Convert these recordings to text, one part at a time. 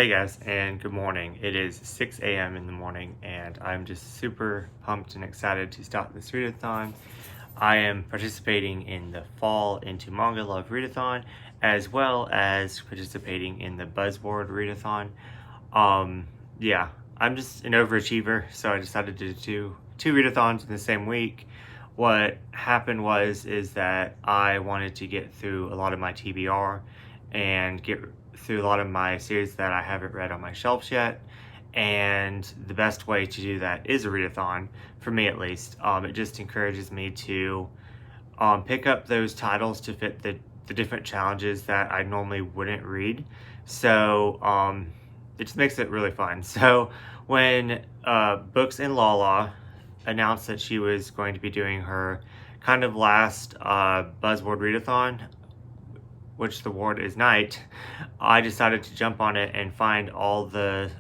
Hey guys, and good morning. It is 6 a.m. in the morning, and I'm just super pumped and excited to start this readathon. I am participating in the Fall into Manga Love readathon, as well as participating in the Buzzword readathon. Yeah, I'm just an overachiever, so I decided to do two readathons in the same week. What happened is that I wanted to get through a lot of my TBR and get through a lot of my series that I haven't read on my shelves yet, and the best way to do that is a readathon, for me at least. It just encourages me to pick up those titles to fit the different challenges that I normally wouldn't read, so it just makes it really fun. So when BooksandLala announced that she was going to be doing her kind of last Buzzword readathon, which the word is night, I decided to jump on it and find all the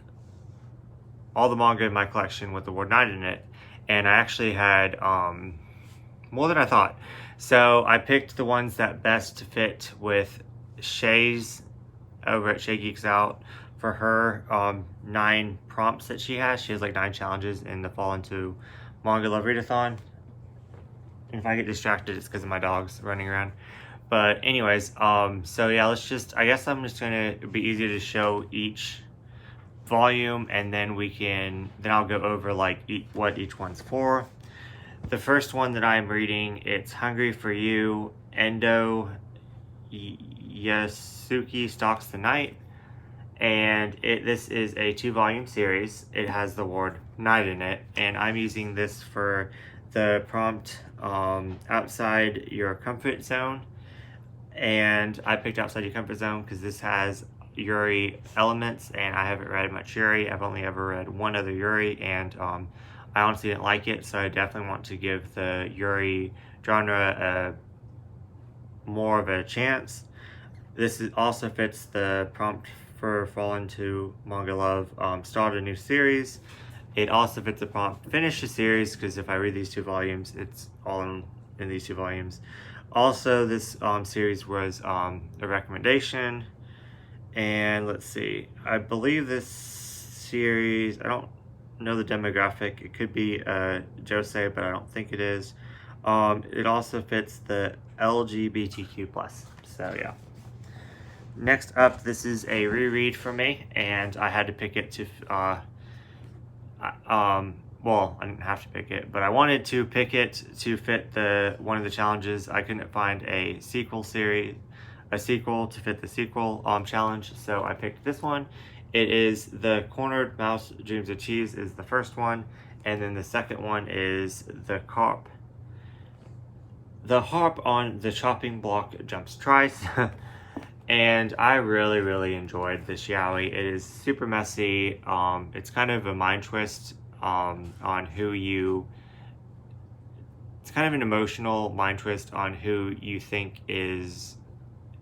manga in my collection with the word night in it, and I actually had more than I thought. So I picked the ones that best fit with Shae's over at ShaeGeeksOut for her 9 prompts that she has. She has like 9 challenges in the Fall into Manga Love readathon. And if I get distracted, it's because of my dogs running around. But anyways, so yeah, I guess I'm just gonna, it'd be easier to show each volume, and then I'll go over like what each one's for. The first one that I'm reading, it's Hungry for You, Endo Yasuki Stalks the Night, and this is a 2-volume series. It has the word night in it, and I'm using this for the prompt outside your comfort zone. And I picked Outside Your Comfort Zone because this has Yuri elements, and I haven't read much Yuri. I've only ever read one other Yuri, and I honestly didn't like it, so I definitely want to give the Yuri genre more of a chance. This also fits the prompt for Fall into Manga Love, start a new series. It also fits the prompt finish a series, because if I read these 2 volumes, it's all in these 2 volumes. Also, this series was a recommendation, and let's see, I believe this series, I don't know the demographic, it could be josei, but I don't think it is. It also fits the LGBTQ+, so yeah. Next up, this is a reread for me, and I had to pick it to well, I didn't have to pick it, but I wanted to pick it to fit one of the challenges. I couldn't find a sequel to fit the sequel challenge, so I picked this one. It is The Cornered Mouse Dreams of Cheese is the first one, and then the second one is The Harp on the Chopping Block Jumps Twice. And I really, really enjoyed this yaoi. It is super messy. It's kind of a mind twist on it's kind of an emotional mind twist on who you think is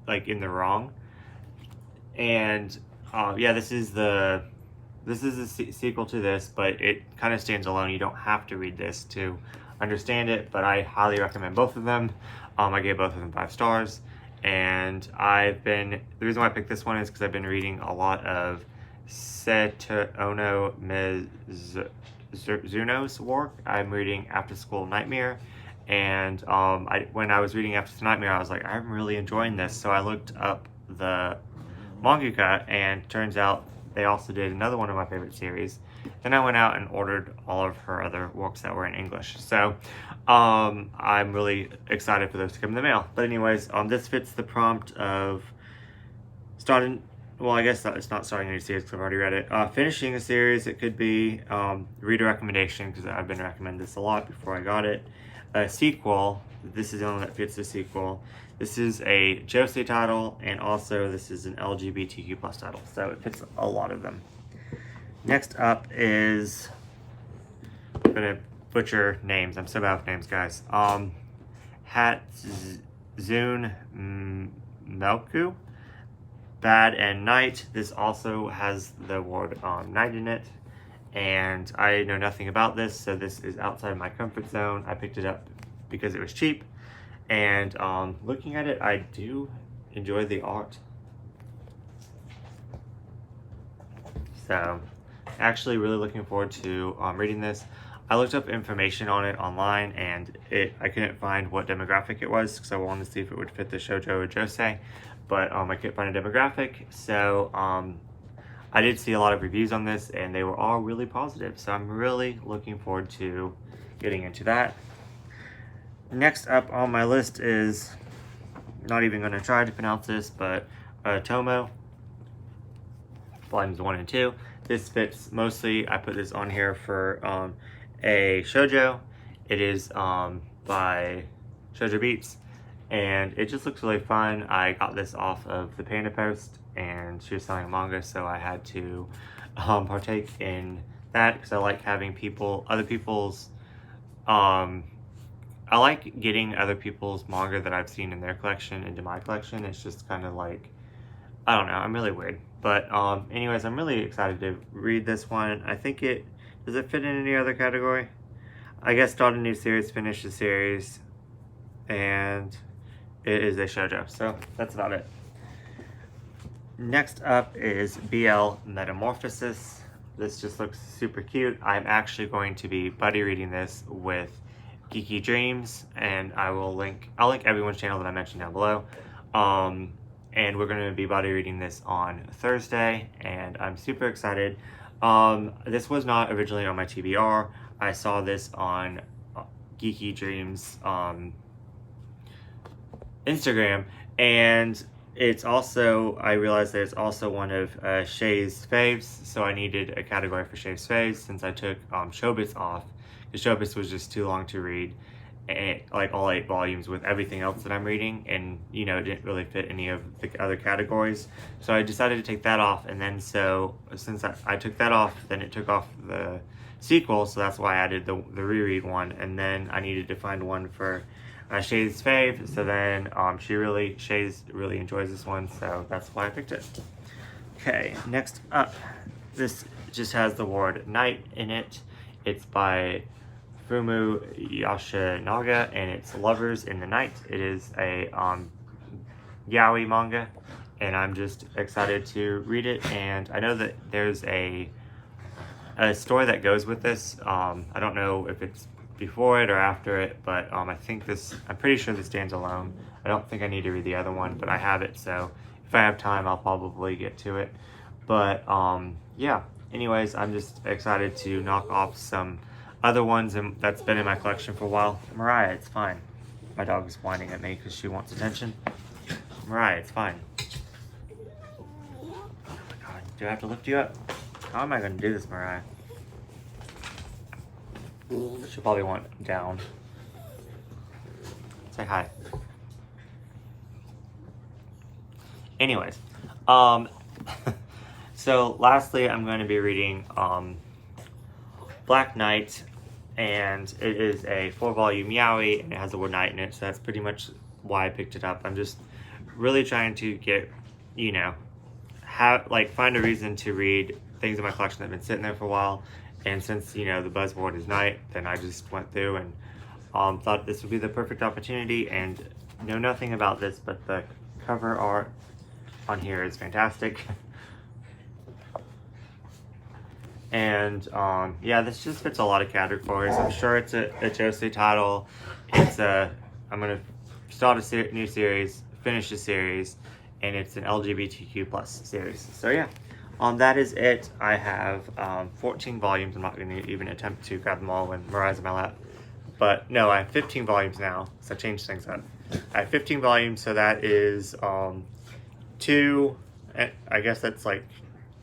like in the wrong. And yeah, this is a sequel to this, but it kind of stands alone. You don't have to read this to understand it, but I highly recommend both of them. I gave both of them 5 stars, and the reason why I picked this one is because I've been reading a lot of Setono Mizuno's work. I'm reading After School Nightmare, and when I was reading After School Nightmare, I was like, I'm really enjoying this, so I looked up the mangaka, and turns out they also did another one of my favorite series. Then I went out and ordered all of her other works that were in English, so I'm really excited for those to come in the mail. But anyways, this fits the prompt of starting, well, I guess it's not starting a new series because I've already read it. Finishing a series, it could be read a recommendation, because I've been recommended this a lot before I got it. A sequel, this is the one that fits the sequel. This is a josei title, and also this is an LGBTQ+ title, so it fits a lot of them. Next up is, I'm gonna butcher names, I'm so bad with names, guys. Hatzune Melku, Bad and Night. This also has the word night in it, and I know nothing about this, so this is outside my comfort zone. I picked it up because it was cheap, and looking at it, I do enjoy the art. So actually really looking forward to reading this. I looked up information on it online, and I couldn't find what demographic it was because I wanted to see if it would fit the shoujo or josei, but I couldn't find a demographic. So I did see a lot of reviews on this, and they were all really positive. So I'm really looking forward to getting into that. Next up on my list is, not even going to try to pronounce this, but Tomo, volumes 1 and 2. This fits mostly, I put this on here for a shoujo. It is by Shoujo Beats, and it just looks really fun. I got this off of ThePandaPost, and she was selling manga, so I had to partake in that because I like having other people's I like getting other people's manga that I've seen in their collection into my collection. It's just kind of like, I don't know, I'm really weird. But anyways, I'm really excited to read this one. I think does it fit in any other category? I guess start a new series, finish the series, and it is a shoujo. So that's about it. Next up is BL Metamorphosis. This just looks super cute. I'm actually going to be buddy reading this with Geeky Dreams, and I'll link everyone's channel that I mentioned down below. And we're going to be buddy reading this on Thursday, and I'm super excited. This was not originally on my TBR. I saw this on Geeky Dreams Instagram, and I realized that it's also one of Shay's faves, so I needed a category for Shay's faves since I took Showbiz off. The Showbiz was just too long to read, and like all 8 volumes with everything else that I'm reading, and it didn't really fit any of the other categories. So I decided to take that off, and then since I took that off, then it took off the sequel, so that's why I added the reread one, and then I needed to find one for Shay's fave. So then Shay's really enjoys this one, so that's why I picked it. Okay, next up, this just has the word night in it. It's by Fumu Yoshinaga, and it's Lovers in the Night. It is a yaoi manga, and I'm just excited to read it. And I know that there's a story that goes with this. I don't know if it's before it or after it, but I'm pretty sure this stands alone. I don't think I need to read the other one, but I have it, so if I have time, I'll probably get to it. But yeah, anyways, I'm just excited to knock off some other ones that's been in my collection for a while. Mariah, it's fine. My dog is whining at me because she wants attention. Mariah, it's fine. Oh my god, do I have to lift you up? How am I going to do this, Mariah? She'll probably want down. Say hi. Anyways, so lastly, I'm going to be reading Black Knight, and it is a 4-volume yaoi, and it has the word night in it, so that's pretty much why I picked it up. I'm just really trying to get, find a reason to read things in my collection that have been sitting there for a while, and since, the buzzword is night, then I just went through and thought this would be the perfect opportunity, and know nothing about this, but the cover art on here is fantastic. And yeah, this just fits a lot of categories. I'm sure it's a josei title. I'm gonna start a new series, finish a series, and it's an LGBTQ plus series. So yeah, that is it. I have 14 volumes. I'm not gonna even attempt to grab them all when Mariah's in my lap. But no, I have 15 volumes now, so I changed things up. I have 15 volumes, so that is I guess that's like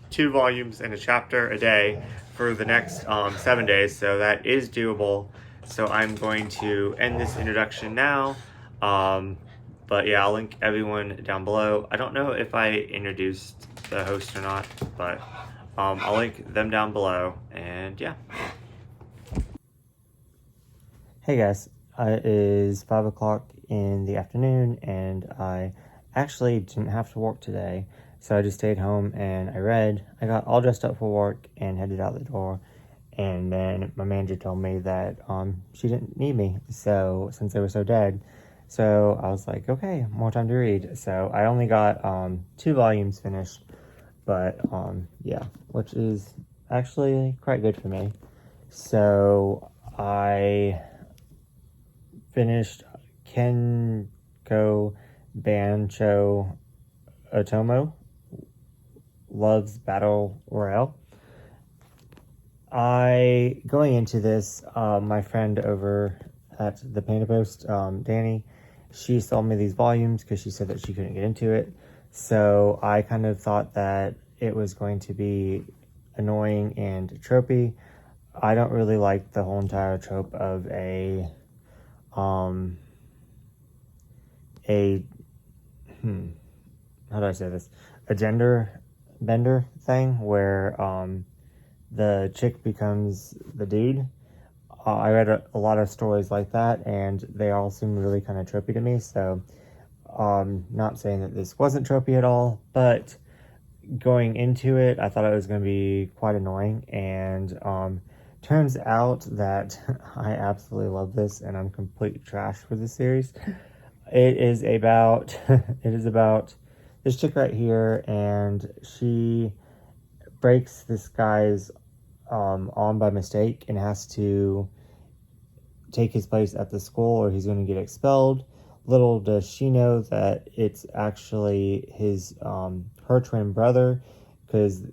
2 volumes and a chapter a day for the next 7 days, so that is doable. So I'm going to end this introduction now, but yeah, I'll link everyone down below. I don't know if I introduced the host or not, but I'll link them down below, and yeah. Hey guys, it is 5 o'clock in the afternoon, and I actually didn't have to work today. So I just stayed home and I read. I got all dressed up for work and headed out the door. And then my manager told me that she didn't need me, so since they were so dead. So I was like, okay, more time to read. So I only got 2 volumes finished but yeah, which is actually quite good for me. So I finished Kenko Bancho Otomo Love's Battle Royale. Going into this, my friend over at ThePandaPost, Danny, she sold me these volumes because she said that she couldn't get into it. So I kind of thought that it was going to be annoying and tropey. I don't really like the whole entire trope of how do I say this? A gender bender thing where the chick becomes the dude. I read a lot of stories like that, and they all seem really kind of tropey to me. So, not saying that this wasn't tropey at all, but going into it, I thought it was going to be quite annoying. And turns out that I absolutely love this, and I'm complete trash for this series. It is about this chick right here, and she breaks this guy's arm by mistake and has to take his place at the school or he's going to get expelled. Little does she know that it's actually her twin brother, because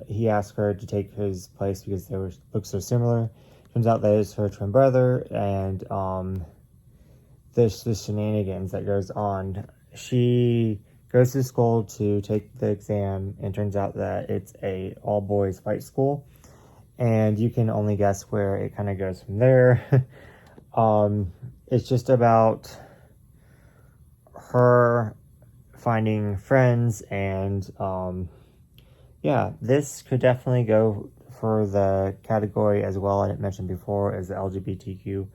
he asked her to take his place because they look so similar. Turns out that it's her twin brother, and there's this shenanigans that goes on. She goes to school to take the exam, and turns out that it's a all-boys fight school, and you can only guess where it kind of goes from there. It's just about her finding friends, and yeah, this could definitely go for the category as well I didn't mention before as the LGBTQ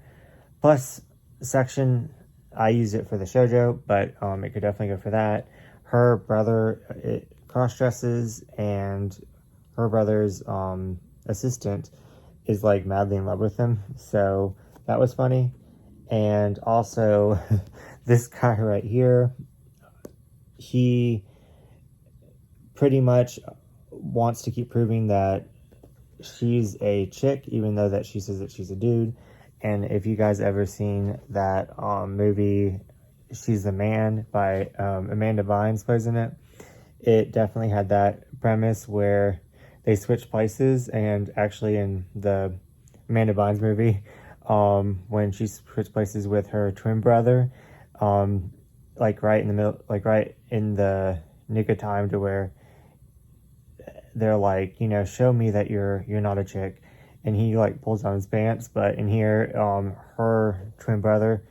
plus section. I use it for the shoujo, but it could definitely go for that. Her brother cross-dresses, and her brother's assistant is like madly in love with him, so that was funny. And also this guy right here, he pretty much wants to keep proving that she's a chick, even though that she says that she's a dude. And if you guys ever seen that movie She's the Man by Amanda Bynes plays in it, it definitely had that premise where they switch places. And actually in the Amanda Bynes movie, when she switched places with her twin brother, like right in the middle, like right in the nick of time to where they're like, you know, show me that you're not a chick, and he like pulls on his pants. But in here, her twin brother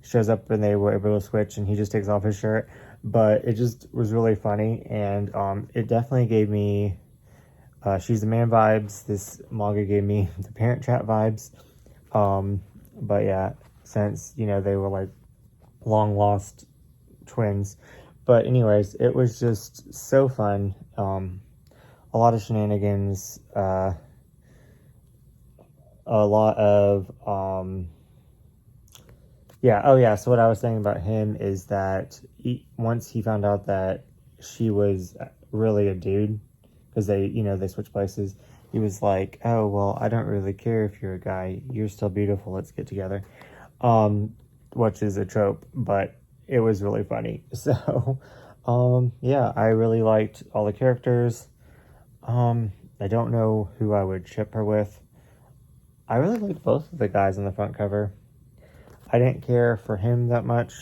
shows up and they were able to switch, and he just takes off his shirt. But it just was really funny, and it definitely gave me She's the Man vibes. This manga gave me the Parent Trap vibes. But yeah, since, you know, they were like long lost twins. But anyways, it was just so fun. A lot of shenanigans, a lot of yeah. Oh yeah, so what I was saying about him is that once he found out that she was really a dude, because they switched places, he was like, oh well, I don't really care if you're a guy, you're still beautiful, let's get together. Which is a trope, but it was really funny. So yeah, I really liked all the characters. I don't know who I would ship her with. I really liked both of the guys on the front cover. I didn't care for him that much.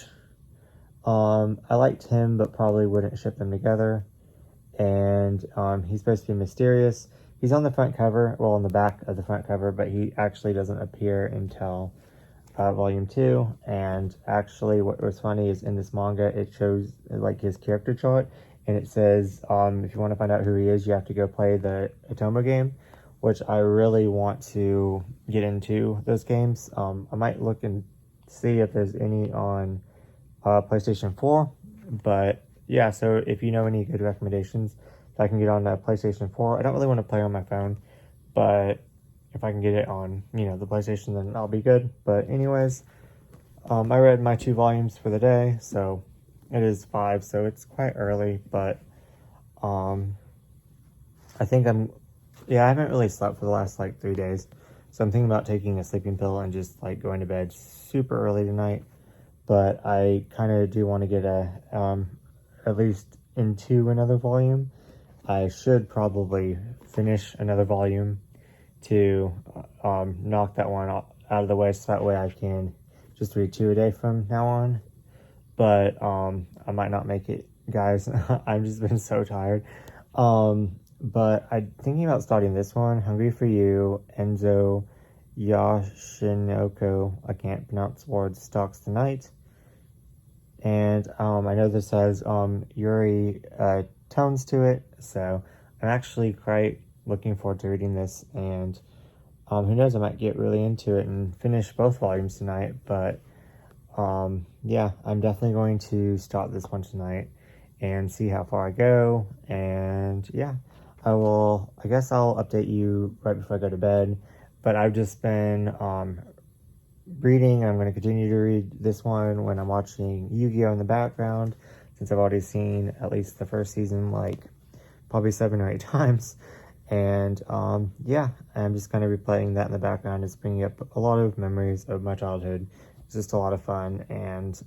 I liked him, but probably wouldn't ship them together. And he's supposed to be mysterious. He's on the front cover, well, on the back of the front cover, but he actually doesn't appear until volume 2. And actually, what was funny is in this manga, it shows like his character chart, and it says if you want to find out who he is, you have to go play the Otomo game, which I really want to get into those games. I might look and see if there's any on PlayStation 4, but yeah, so if you know any good recommendations that I can get on PlayStation 4, I don't really want to play on my phone, but if I can get it on, the PlayStation, then I'll be good. But anyways, I read my 2 volumes for the day, so it is 5, so it's quite early, but I haven't really slept for the last like 3 days. So I'm thinking about taking a sleeping pill and just like going to bed super early tonight. But I kind of do want to get at least into another volume. I should probably finish another volume to knock that one out of the way, so that way I can just read 2 a day from now on. But I might not make it, guys. I've just been so tired. But I'm thinking about starting this one, Hungry for You, Enzo Yashinoko, I can't pronounce words, stalks the night. And I know this has Yuri tones to it, so I'm actually quite looking forward to reading this. And who knows, I might get really into it and finish both volumes tonight. But yeah, I'm definitely going to start this one tonight and see how far I go. And yeah, I guess I'll update you right before I go to bed. But I've just been reading. I'm going to continue to read this one when I'm watching Yu-Gi-Oh! In the background, since I've already seen at least the first season like probably 7 or 8 times. And yeah, I'm just kind of replaying that in the background. It's bringing up a lot of memories of my childhood. It's just a lot of fun. And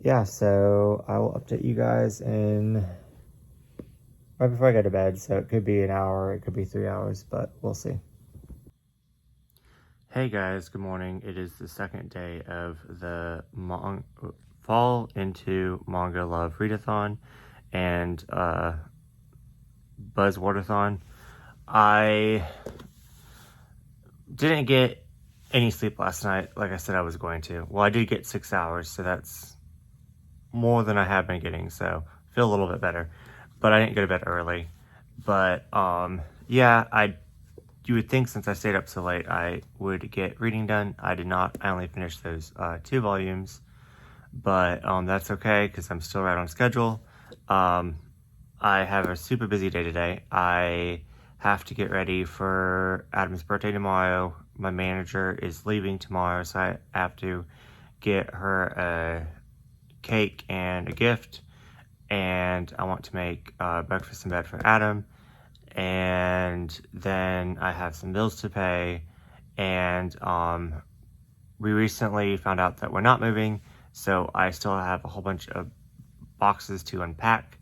yeah, so I will update you guys right before I go to bed. So it could be an hour, it could be 3 hours, but we'll see. Hey guys, good morning. It is the second day of the Fall Into Manga Love Readathon and Buzzwordathon. I didn't get any sleep last night, like I said I was going to. Well, I did get 6 hours, so that's more than I have been getting, so I feel a little bit better. But I didn't go to bed early. But yeah, you would think since I stayed up so late, I would get reading done. I did not. I only finished those 2 volumes. But that's okay, because I'm still right on schedule. I have a super busy day today. I have to get ready for Adam's birthday tomorrow. My manager is leaving tomorrow, so I have to get her a cake and a gift. And I want to make breakfast in bed for Adam. And then I have some bills to pay, and we recently found out that we're not moving, so I still have a whole bunch of boxes to unpack,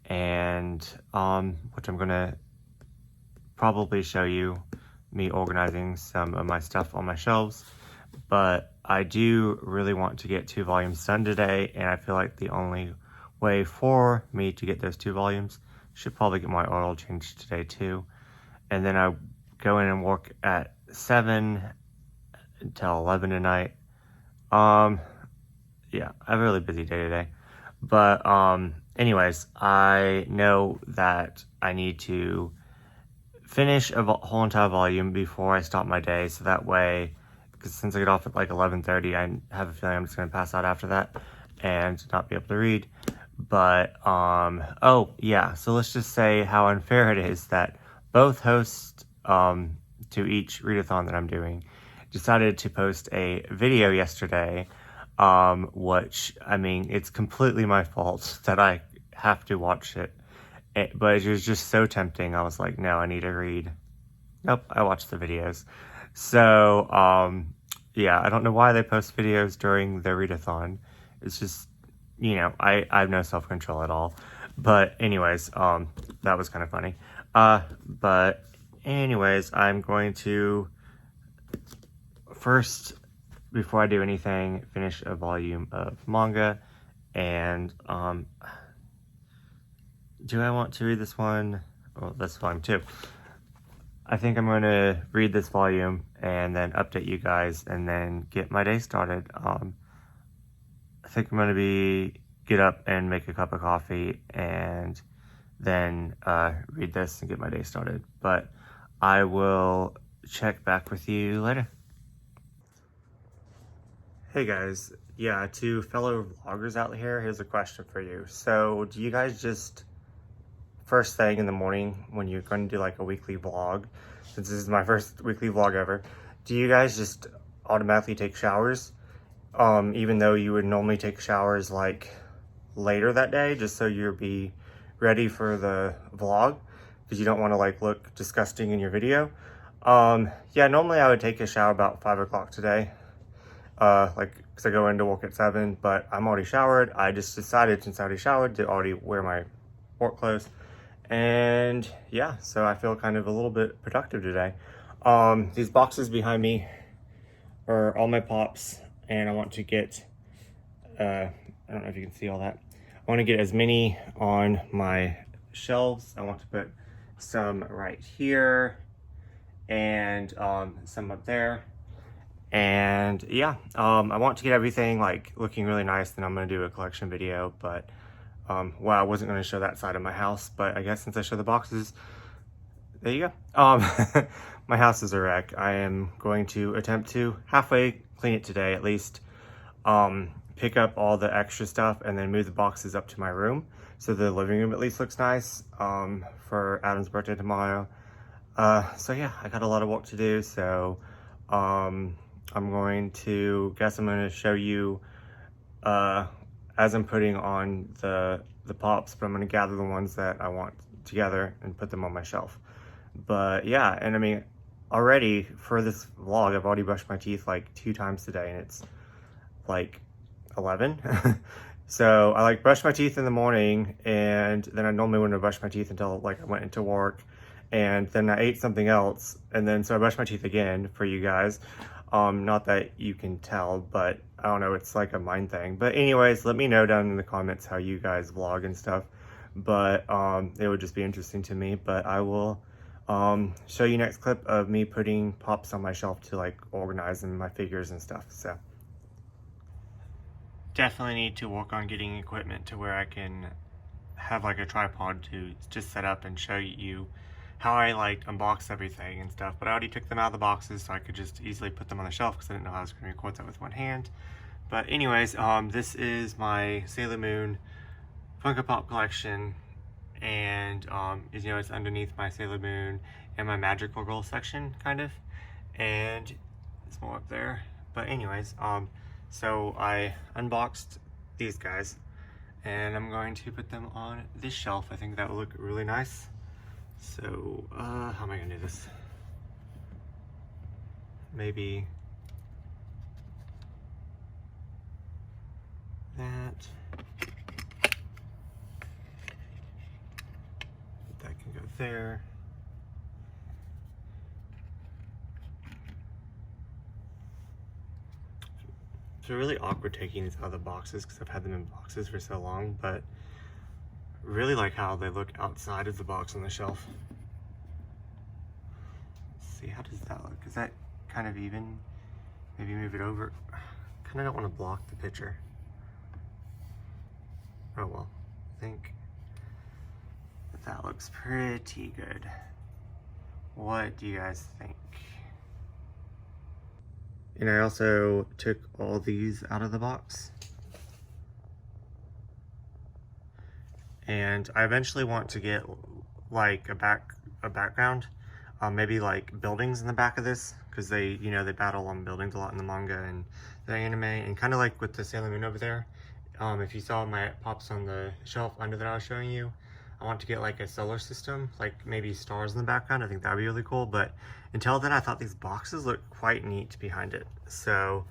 and which I'm gonna probably show you me organizing some of my stuff on my shelves. But I do really want to get 2 volumes done today, and I feel like the only way for me to get those 2 volumes, should probably get my oil changed today too. And then I go in and work at 7 until 11 tonight. Yeah, I have a really busy day today. But anyways, I know that I need to finish a whole entire volume before I start my day, so that way, because since I get off at like 11:30, I have a feeling I'm just going to pass out after that and not be able to read. But oh yeah, so let's just say how unfair it is that both hosts to each readathon that I'm doing decided to post a video yesterday, which, I mean, it's completely my fault that I have to watch it. But it was just so tempting. I was like, no, I need to read. Nope, I watched the videos. So yeah, I don't know why they post videos during the readathon. It's just, you know, I have no self-control at all. But anyways, that was kind of funny. But anyways, I'm going to first, before I do anything, finish a volume of manga. And do I want to read this one? Well, that's volume 2. I think I'm going to read this volume and then update you guys and then get my day started. I think I'm going to get up and make a cup of coffee and then read this and get my day started. But I will check back with you later. Hey guys, yeah, to fellow vloggers out here, here's a question for you. So do you guys just, first thing in the morning when you're going to do like a weekly vlog, since this is my first weekly vlog ever, do you guys just automatically take showers? Even though you would normally take showers like later that day, just so you'll be ready for the vlog? because you don't want to like look disgusting in your video. Yeah, normally I would take a shower about 5 o'clock today, like because I go into work at 7, but I'm already showered. I just decided, since I already showered, to already wear my work clothes. And yeah, so I feel kind of a little bit productive today. These boxes behind me are all my pops, and I want to get, I don't know if you can see all that. I want to get as many on my shelves. I want to put some right here and some up there. And yeah, I want to get everything like looking really nice. Then I'm going to do a collection video, but well, I wasn't going to show that side of my house, but I guess since I show the boxes, there you go. My house is a wreck. I am going to attempt to halfway clean it today at least. Pick up all the extra stuff and then move the boxes up to my room so the living room at least looks nice for Adam's birthday tomorrow. So yeah, I got a lot of work to do, so I'm going to show you as I'm putting on the pops, but I'm going to gather the ones that I want together and put them on my shelf. But yeah, and I mean, already for this vlog, I've already brushed my teeth like 2 times today, and it's like 11. So I like brush my teeth in the morning, and then I normally wouldn't brush my teeth until like I went into work, and then I ate something else, and then so I brushed my teeth again for you guys. Not that you can tell, but I don't know, it's like a mind thing. But anyways, let me know down in the comments how you guys vlog and stuff. But it would just be interesting to me. But I will show you next clip of me putting pops on my shelf to like organize my figures and stuff. So definitely need to work on getting equipment to where I can have like a tripod to just set up and show you how I like unbox everything and stuff. But I already took them out of the boxes so I could just easily put them on the shelf because I didn't know how I was going to record that with one hand. But anyways, this is my Sailor Moon Funko Pop collection, and as you know, it's underneath my Sailor Moon and my Magical Girl section, kind of, and there's more up there. But anyways, so I unboxed these guys, and I'm going to put them on this shelf. I think that will look really nice. So, how am I gonna do this? Maybe that. That can go there. It's really awkward taking these out of the boxes because I've had them in boxes for so long, but really like how they look outside of the box on the shelf. Let's see, how does that look? Is that kind of even? Maybe move it over. Kind of don't want to block the picture. Oh well, I think that looks pretty good. What do you guys think? And I also took all these out of the box. And I eventually want to get like a background, maybe like buildings in the back of this, because they, you know, they battle on buildings a lot in the manga and the anime, and kind of like with the Sailor Moon over there. If you saw my pops on the shelf under that I was showing you, I want to get like a solar system, like maybe stars in the background. I think that would be really cool. But until then, I thought these boxes looked quite neat behind it. So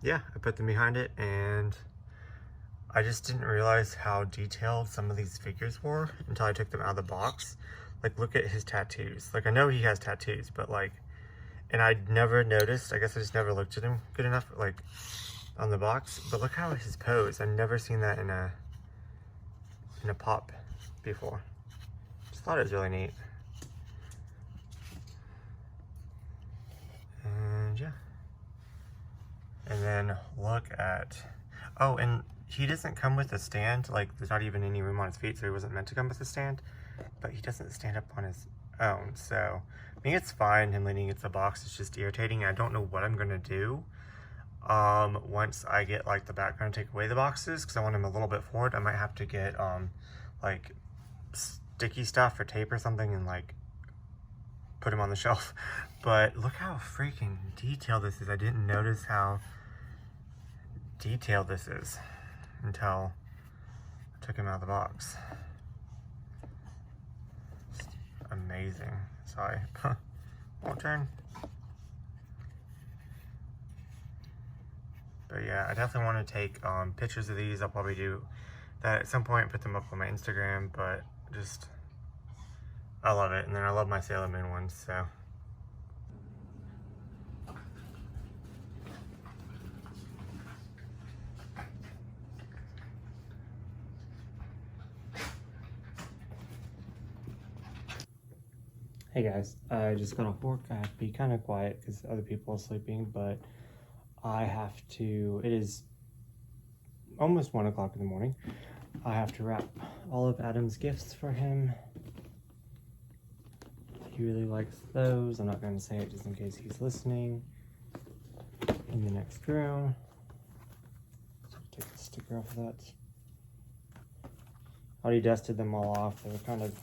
yeah, I put them behind it, and I just didn't realize how detailed some of these figures were until I took them out of the box. Like, look at his tattoos. Like, I know he has tattoos, but like, and I'd never noticed, I guess I just never looked at him good enough, like, on the box. But look how his pose, I've never seen that in a pop before. Just thought it was really neat. And yeah. And then look at, oh, and he doesn't come with a stand. Like, there's not even any room on his feet, so he wasn't meant to come with a stand. But he doesn't stand up on his own, so I mean, it's fine, him leaning against the box. It's just irritating. I don't know what I'm gonna do once I get like the background, take away the boxes, because I want him a little bit forward. I might have to get like sticky stuff or tape or something and like put him on the shelf. But look how freaking detailed this is. I didn't notice how detailed this is until I took him out of the box. amazing. Sorry. Won't turn. But yeah, I definitely want to take pictures of these. I'll probably do that at some point, put them up on my Instagram, but just, I love it. And then I love my Sailor Moon ones, so. Hey guys, I just got off work. I have to be kind of quiet because other people are sleeping, but I have to, it is almost 1 o'clock in the morning. I have to wrap all of Adam's gifts for him. He really likes those. I'm not going to say it just in case he's listening. In the next room. So take the sticker off of that. I already dusted them all off. They were kind of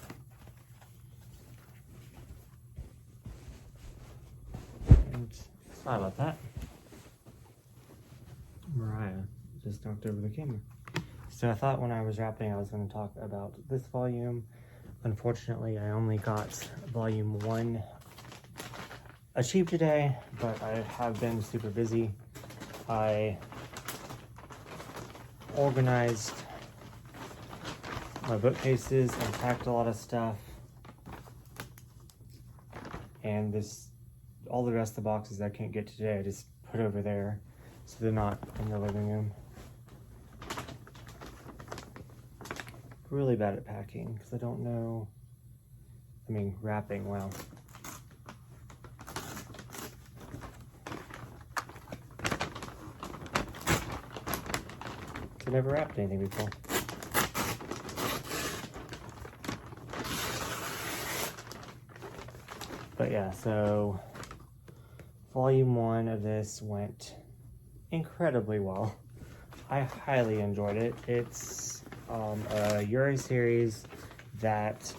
sorry about that. Mariah just knocked over the camera. So I thought when I was wrapping I was going to talk about this volume. Unfortunately, I only got volume 1 achieved today, but I have been super busy. I organized my bookcases, unpacked a lot of stuff, and all the rest of the boxes I can't get today I just put over there so they're not in the living room. Really bad at packing because I don't know, wrapping, wow. I've never wrapped anything before. But yeah, so volume 1 of this went incredibly well. I highly enjoyed it. It's a Yuri series that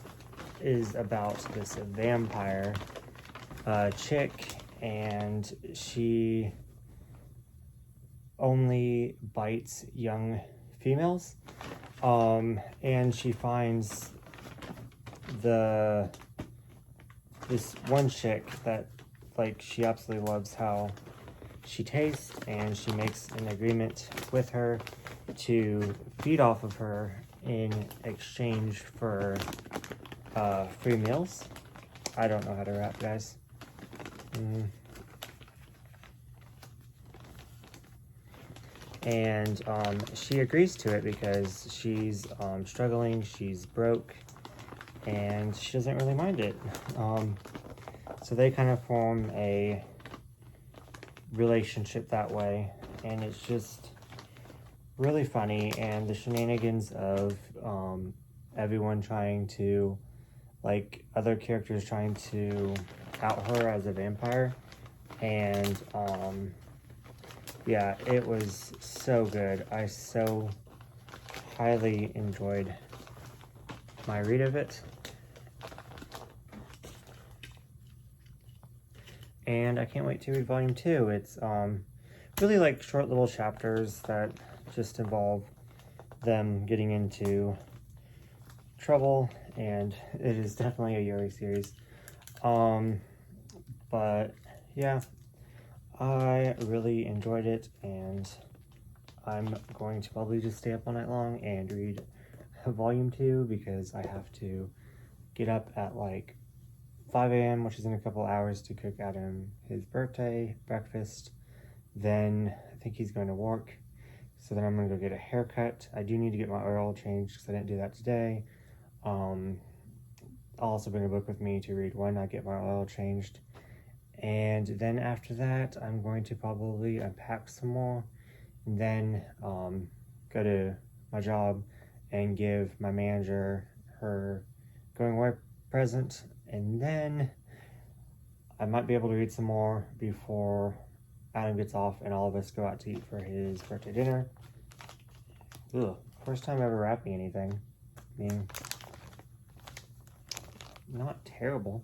is about this vampire chick, and she only bites young females, and she finds this one chick that she absolutely loves how she tastes, and she makes an agreement with her to feed off of her in exchange for free meals. I don't know how to wrap, guys. And she agrees to it because she's struggling, she's broke, and she doesn't really mind it. So they kind of form a relationship that way, and it's just really funny, and the shenanigans of everyone trying to, other characters trying to out her as a vampire, and yeah, it was so good. I so highly enjoyed my read of it. And I can't wait to read volume 2. It's really short little chapters that just involve them getting into trouble, and it is definitely a Yuri series. But yeah, I really enjoyed it, and I'm going to probably just stay up all night long and read volume 2 because I have to get up at 5 a.m., which is in a couple hours, to cook Adam his birthday breakfast. Then I think he's going to work, so then I'm going to go get a haircut. I do need to get my oil changed because I didn't do that today. I'll also bring a book with me to read when I get my oil changed. And then after that, I'm going to probably unpack some more, and then go to my job and give my manager her going away present. And then I might be able to read some more before Adam gets off and all of us go out to eat for his birthday dinner. Ugh, first time ever wrapping anything. Not terrible.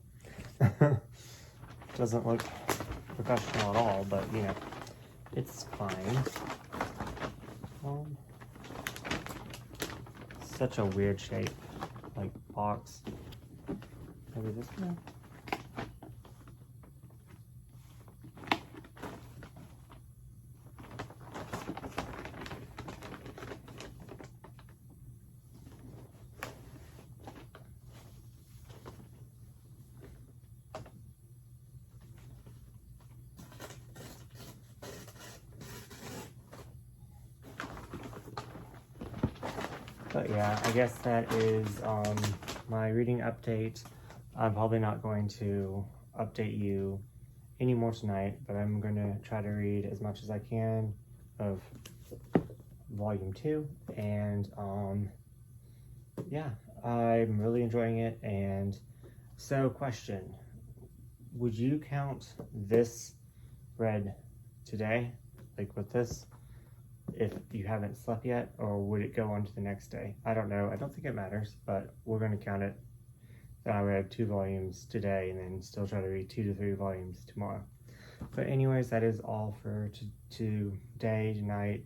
Doesn't look professional at all, but it's fine. Such a weird shape, box. Maybe this one. But yeah, I guess that is my reading update. I'm probably not going to update you anymore tonight, but I'm going to try to read as much as I can of volume 2. And yeah, I'm really enjoying it. And so question, would you count this read today, like with this, if you haven't slept yet, or would it go on to the next day? I don't know. I don't think it matters, but we're going to count it that I read 2 volumes today and then still try to read 2 to 3 volumes tomorrow. But anyways, that is all for today, tonight.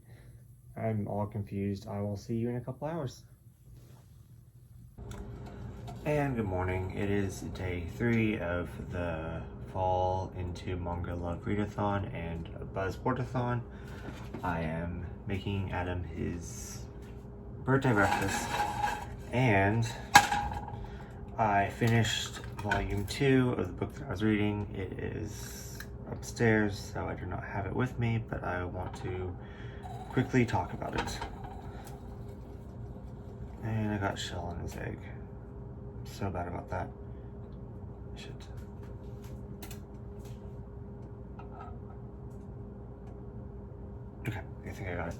I'm all confused. I will see you in a couple hours. And good morning. It is day 3 of the Fall into Manga Love Readathon and Buzzwordathon. I am making Adam his birthday breakfast, and I finished volume 2 of the book that I was reading. It is upstairs, so I do not have it with me, but I want to quickly talk about it. And I got shell on his egg. So bad about that. Shit. Okay, I think I got it.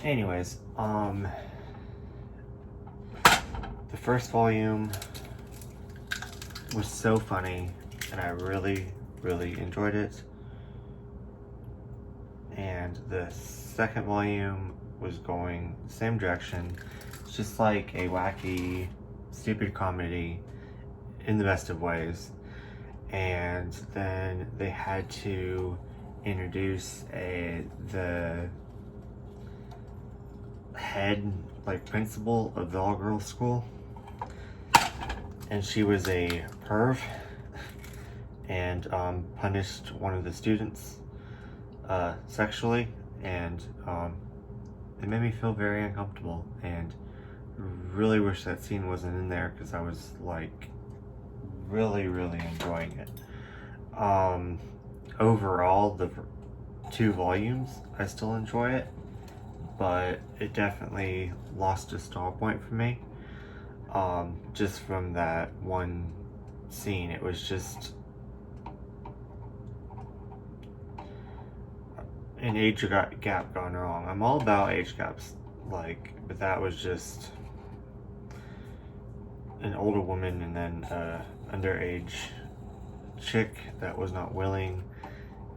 Anyways, the first volume was so funny, and I really, really enjoyed it. And the second volume was going the same direction. It's just like a wacky, stupid comedy in the best of ways. And then they had to introduce the head, like, principal of the all-girls school, and she was a perv and punished one of the students sexually, and it made me feel very uncomfortable, and really wish that scene wasn't in there, because I was like really enjoying it. Overall, the 2 volumes, I still enjoy it, but it definitely lost a star point for me. Just from that one scene, it was just an age gap gone wrong. I'm all about age gaps, like, but that was just an older woman and then underage chick that was not willing,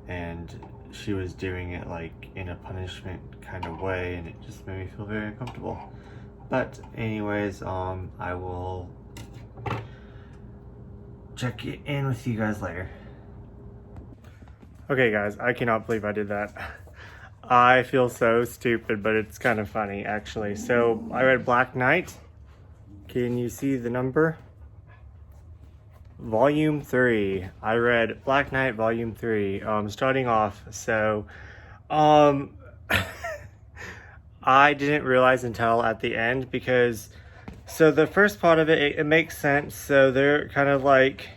and she was doing it like in a punishment kind of way, and it just made me feel very uncomfortable. But anyways, I will check in with you guys later. Okay guys, I cannot believe I did that. I feel so stupid, but it's kind of funny actually. So I read Black Knight. Can you see the number? Volume 3. I read Black Knight Volume 3, starting off. So I didn't realize until at the end, because so the first part of it makes sense. So they're kind of like,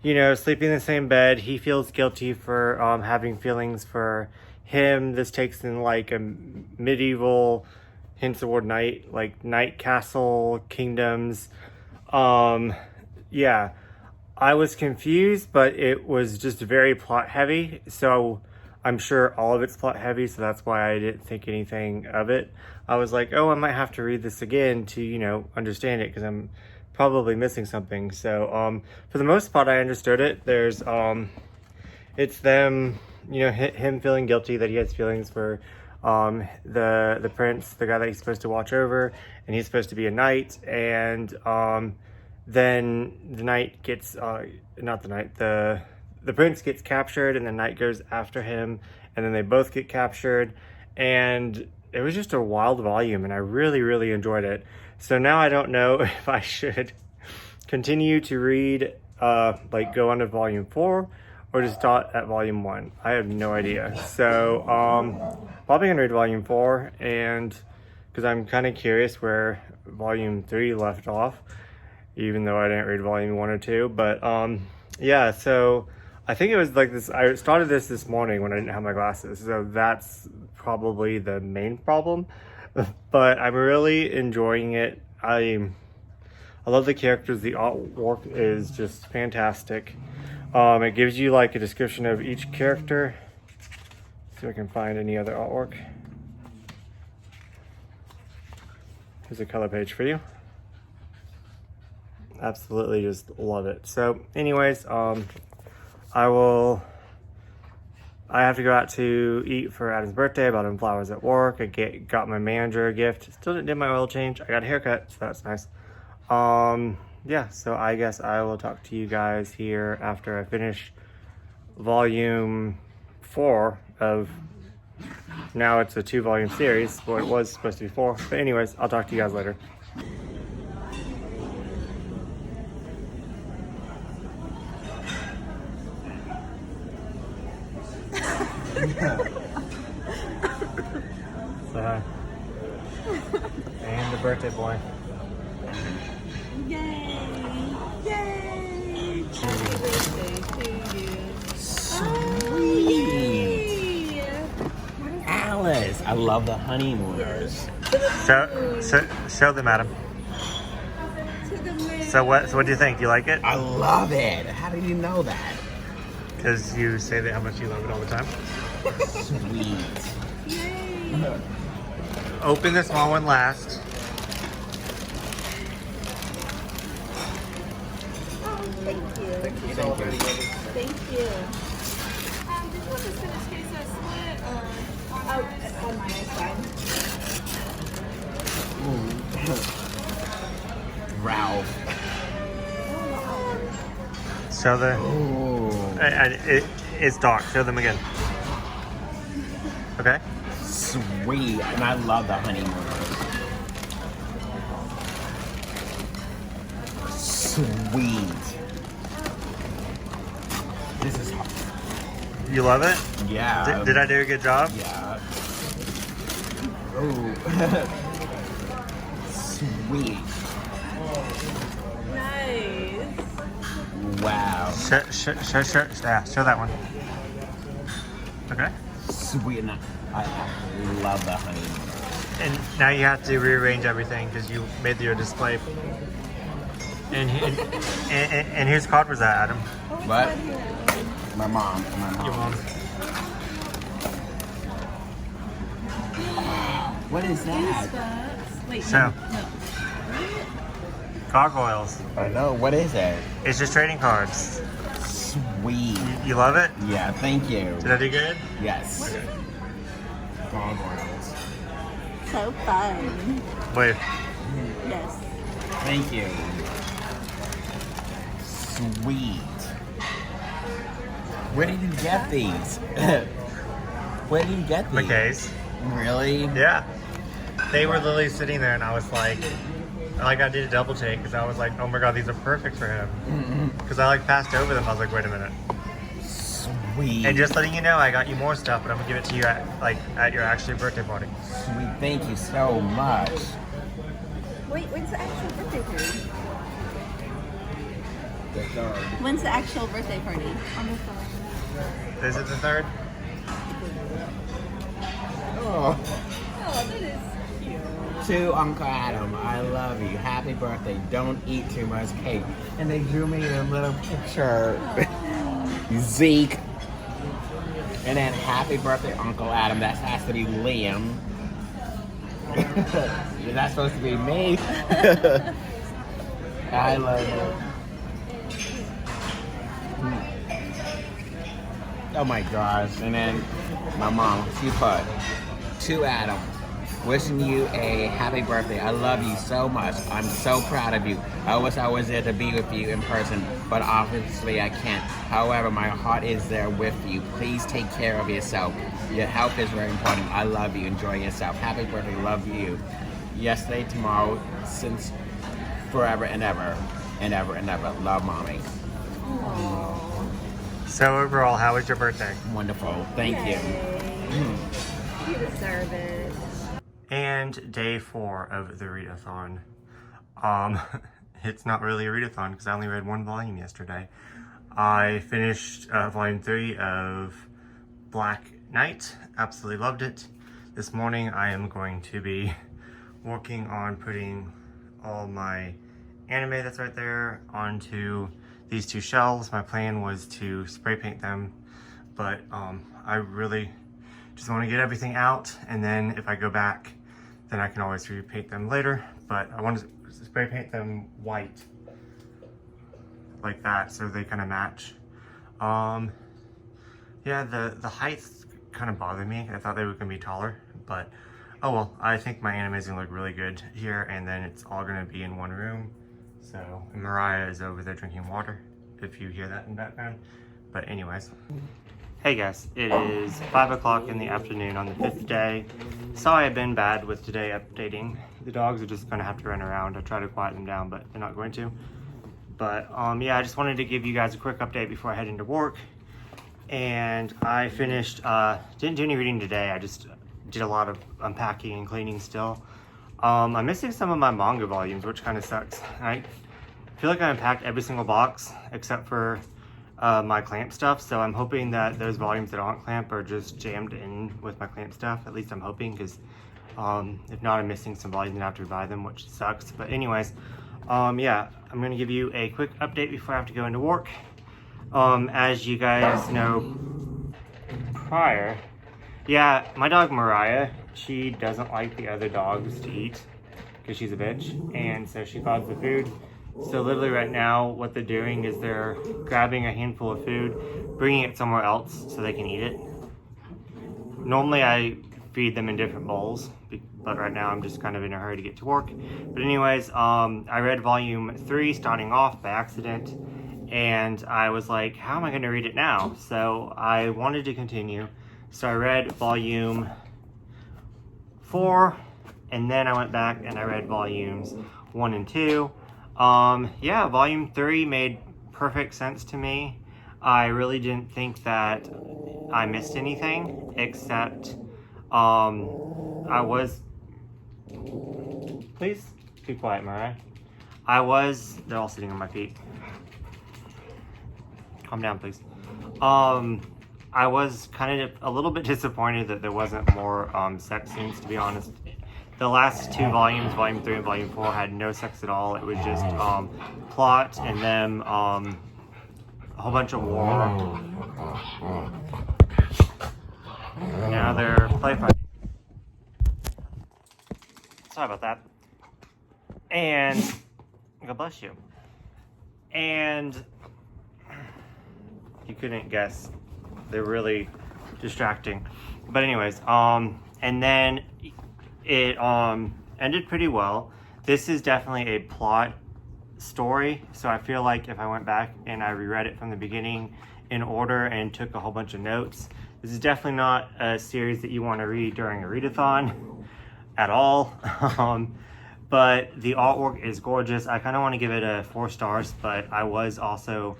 you know, sleeping in the same bed. He feels guilty for having feelings for him. This takes in like a medieval, hence the word knight, like knight castle kingdoms. Yeah, I was confused, but it was just very plot heavy. So I'm sure all of it's plot heavy, so that's why I didn't think anything of it. I was like, oh, I might have to read this again to, you know, understand it, because I'm probably missing something. So for the most part, I understood it. There's it's them, you know, him feeling guilty that he has feelings for the prince, the guy that he's supposed to watch over, and he's supposed to be a knight. And then the knight gets the prince gets captured, and the knight goes after him, and then they both get captured, and it was just a wild volume, and I really enjoyed it. So now I don't know if I should continue to read, like go on to volume 4, or just start at volume 1. I have no idea. So, probably gonna read volume 4, and because I'm kind of curious where volume 3 left off, even though I didn't read volume 1 or 2. But yeah, so I think it was like this. I started this morning when I didn't have my glasses, so that's probably the main problem. But I'm really enjoying it. I love the characters. The artwork is just fantastic. It gives you like a description of each character. See if I can find any other artwork. Here's a color page for you. Absolutely just love it. So anyways, I have to go out to eat for Adam's birthday. I bought him flowers at work. I got my manager a gift. Still didn't do my oil change. I got a haircut, so that's nice. Yeah, so I guess I will talk to you guys here after I finish volume 4 of, now it's a 2-volume series. Well, it was supposed to be 4. But anyways, I'll talk to you guys later. So, and the birthday boy. Yay! Yay! Happy birthday to you. Sweet! Alice, I love the honeymooners. Show them, Adam. So what do you think? Do you like it? I love it. How did you know that? Because you say that how much you love it all the time. Sweet. Yay! Open the small one last. Thank you. Thank you. Thank you. Did you want to finish case I split or Oh, on my side. Ralph. Show the. Oh. And it's dark. Show them again. Okay. Sweet. And I love the honeymooners. Sweet. This is hot. You love it? Yeah. Did I do a good job? Yeah. Oh. Sweet. Nice. Wow. Show that one. Okay. Sweet. And I love the honeymoon. And now you have to rearrange everything because you made your display. And whose card was that, Adam? What? My mom. Your mom. What is that? Wait, So. no. Gargoyles. I know. What is it? It's just trading cards. Sweet. You love it? Yeah. Thank you. Did I do good? Yes. Okay. Gargoyles. So fun. Wait. Yes. Thank you. Sweet. Where did you get these? Where did you get these? McKay's. Really? Yeah. They were literally sitting there and I was like I did a double take because I was like, oh my god, these are perfect for him. Because I like passed over them. I was like, wait a minute. Sweet. And just letting you know, I got you more stuff, but I'm gonna give it to you at your actual birthday party. Sweet. Thank you so much. Wait, when's the actual birthday party? The third. When's the actual birthday party? on the phone? Is it the 3rd? Oh. Oh, that is cute. To Uncle Adam, I love you. Happy birthday. Don't eat too much cake. And they drew me a little picture. Zeke. And then happy birthday, Uncle Adam. That has to be Liam. Is that supposed to be me? I love you. Oh my gosh. And then my mom, she put, to Adam, wishing you a happy birthday. I love you so much. I'm so proud of you. I wish I was there to be with you in person, but obviously I can't. However, my heart is there with you. Please take care of yourself. Your health is very important. I love you. Enjoy yourself. Happy birthday. Love you. Yesterday, tomorrow, since forever and ever. and ever and ever. Love, mommy. So overall, how was your birthday? Wonderful. Thank you. You deserve it. And day 4 of the readathon. It's not really a readathon because I only read 1 volume yesterday. I finished volume 3 of Black Knight. Absolutely loved it. This morning I am going to be working on putting all my anime that's right there onto these 2 shelves. My plan was to spray paint them, but I really just want to get everything out, and then if I go back, then I can always repaint them later. But I want to spray paint them white like that so they kind of match. Yeah, the height kind of bothered me. I thought they were gonna be taller, but oh well. I think my anime is gonna look really good here, and then it's all gonna be in one room. So Mariah is over there drinking water, if you hear that in the background. But anyways. Hey guys, it is 5 o'clock in the afternoon on the 5th day. Sorry I've been bad with today updating. The dogs are just gonna have to run around. I try to quiet them down, but they're not going to. But yeah, I just wanted to give you guys a quick update before I head into work. And I finished, didn't do any reading today. I just did a lot of unpacking and cleaning still. I'm missing some of my manga volumes, which kind of sucks. I feel like I unpacked every single box except for my clamp stuff, so I'm hoping that those volumes that aren't clamp are just jammed in with my clamp stuff. At least I'm hoping, because if not, I'm missing some volumes and I have to rebuy them, which sucks. But anyways, yeah, I'm going to give you a quick update before I have to go into work. As you guys know prior, yeah, my dog Mariah, she doesn't like the other dogs to eat because she's a bitch, and so she clogs the food. So literally right now, what they're doing is they're grabbing a handful of food, bringing it somewhere else so they can eat it. Normally I feed them in different bowls, but right now I'm just kind of in a hurry to get to work. But anyways, I read volume 3 starting off by accident, and I was like, how am I going to read it now? So I wanted to continue. So I read volume 4, and then I went back and I read volumes 1 and 2. Yeah, volume 3 made perfect sense to me. I really didn't think that I missed anything, except I was, please be quiet, Mariah. They're all sitting on my feet. Calm down, please. I was kind of a little bit disappointed that there wasn't more sex scenes, to be honest. The last 2 volumes, volume 3 and volume 4, had no sex at all. It was just plot and then a whole bunch of war. Now they're play fighting. Sorry about that. And God bless you. And you couldn't guess. They're really distracting. But anyways, and then it ended pretty well. This is definitely a plot story, so I feel like if I went back and I reread it from the beginning in order and took a whole bunch of notes, this is definitely not a series that you want to read during a readathon at all. But the artwork is gorgeous. I kind of want to give it a 4 stars, but I was also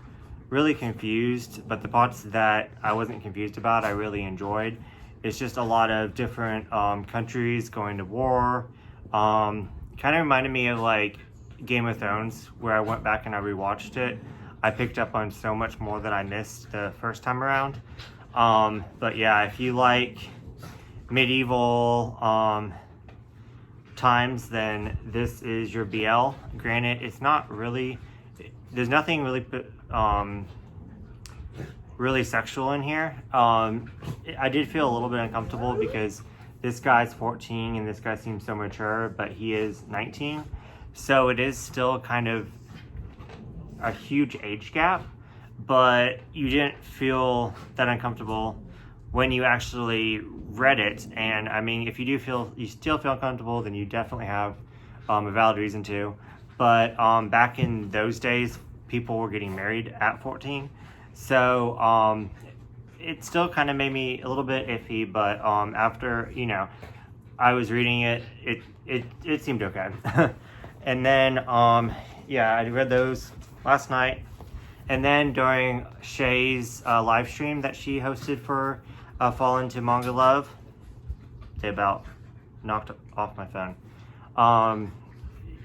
really confused. But the parts that I wasn't confused about, I really enjoyed. It's just a lot of different countries going to war. Kind of reminded me of like Game of Thrones, where I went back and I rewatched it. I picked up on so much more that I missed the first time around. But yeah, if you like medieval times, then this is your BL. Granted, it's not really, there's nothing really really sexual in here. I did feel a little bit uncomfortable because this guy's 14 and this guy seems so mature, but he is 19. So it is still kind of a huge age gap, but you didn't feel that uncomfortable when you actually read it. And I mean, if you still feel uncomfortable, then you definitely have a valid reason to. But back in those days, people were getting married at 14. So it still kind of made me a little bit iffy, but after, you know, I was reading it, it seemed okay. And then yeah, I read those last night. And then during Shay's live stream that she hosted for Fall Into Manga Love, they about knocked off my phone.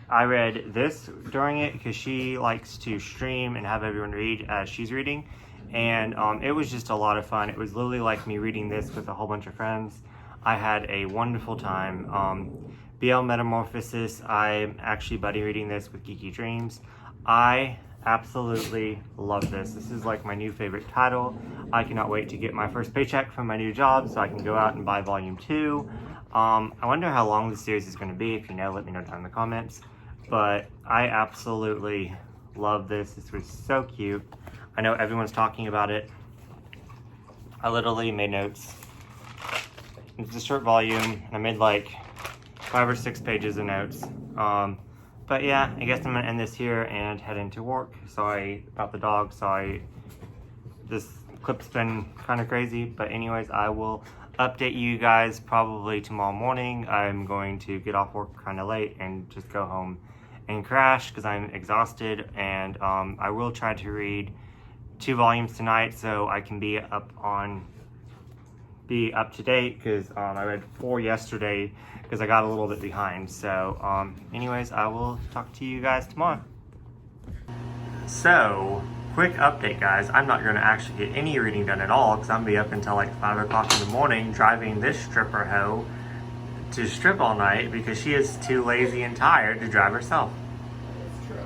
I read this during it because she likes to stream and have everyone read as she's reading. And it was just a lot of fun. It was literally like me reading this with a whole bunch of friends. I had a wonderful time. BL Metamorphosis, I'm actually buddy reading this with Geeky Dreams. I absolutely love this. This is like my new favorite title. I cannot wait to get my first paycheck from my new job so I can go out and buy volume 2. I wonder how long this series is going to be. If you know, let me know down in the comments. But I absolutely love this. This was so cute. I know everyone's talking about it. I literally made notes. It's a short volume. I made like 5 or 6 pages of notes. But yeah, I guess I'm gonna end this here and head into work. Sorry about the dog. Sorry, this clip's been kind of crazy. But anyways, I will update you guys probably tomorrow morning. I'm going to get off work kind of late and just go home and crash because I'm exhausted. And I will try to read 2 volumes tonight so I can be up to date because I read 4 yesterday because I got a little bit behind. So anyways, I will talk to you guys tomorrow. So quick update, guys. I'm not going to actually get any reading done at all because I'm going to be up until like 5 o'clock in the morning driving this stripper hoe to strip all night because she is too lazy and tired to drive herself. It's true.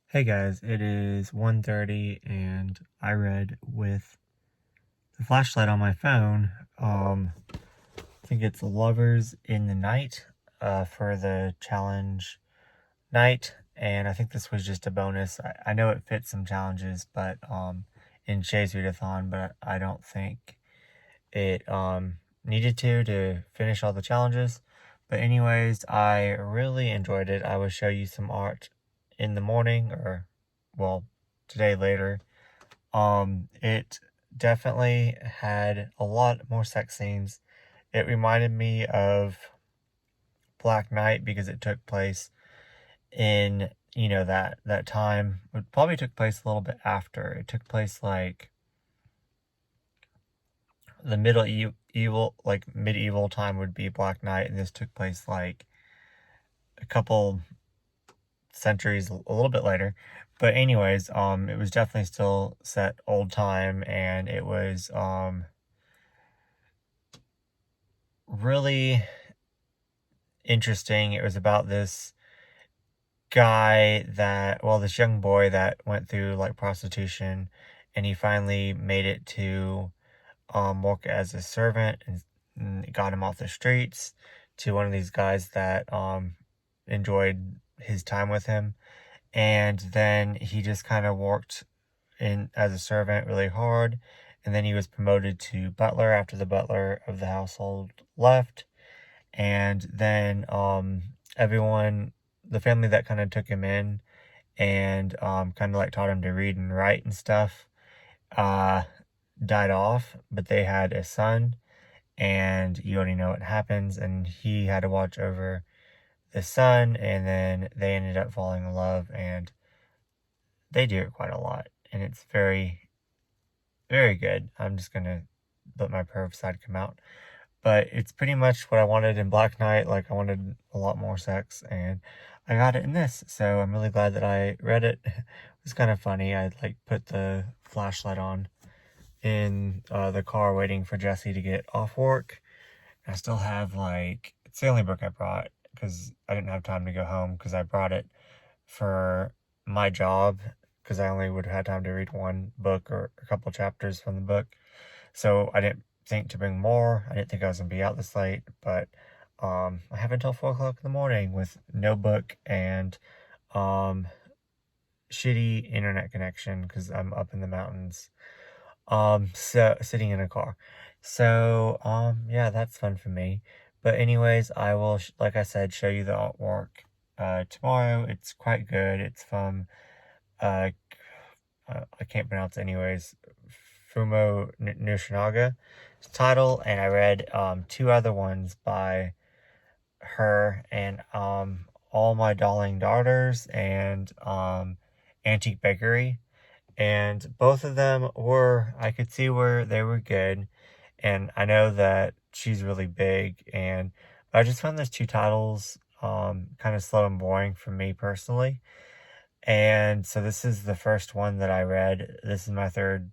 Hey guys, it is 1:30 and I read with the flashlight on my phone. I think it's Lovers in the Night for the challenge night, and I think this was just a bonus. I know it fits some challenges, but in Shay's readathon, but I don't think it needed to finish all the challenges. But anyways, I really enjoyed it. I will show you some art in the morning, or well, today later. It definitely had a lot more sex scenes. It reminded me of Black Knight because it took place in, you know, that time. It probably took place a little bit after. It took place like the medieval time would be Black Knight, and this took place like a couple centuries, a little bit later. But anyways, it was definitely still set old time, and it was really interesting. It was about this guy this young boy that went through like prostitution, and he finally made it to work as a servant, and got him off the streets to one of these guys that enjoyed his time with him. And then he just kind of worked in as a servant really hard, and then he was promoted to butler after the butler of the household left. And then the family that kind of took him in and kind of like taught him to read and write and stuff died off, but they had a son, and you already know what happens, and he had to watch over the son, and then they ended up falling in love, and they do it quite a lot, and it's very, very good. I'm just gonna let my perv side come out, but it's pretty much what I wanted in Black Knight. Like, I wanted a lot more sex, and I got it in this, so I'm really glad that I read it. It was kind of funny. I like put the flashlight on in the car waiting for Jesse to get off work. I still have it's the only book I brought because I didn't have time to go home, because I brought it for my job because I only would have had time to read one book or a couple chapters from the book. So I didn't think to bring more. I didn't think I was going to be out this late, but I have until 4 o'clock in the morning with no book and shitty internet connection because I'm up in the mountains. So sitting in a car. So, yeah, that's fun for me. But anyways, I will, like I said, show you the artwork, tomorrow. It's quite good. It's from, I can't pronounce it anyways, Fumo Nishinaga title, and I read, 2 other ones by, her and All My Darling Daughters and Antique Bakery. And both of them were, I could see where they were good. And I know that she's really big. And I just found those two titles kind of slow and boring for me personally. And so this is the first one that I read. This is my third,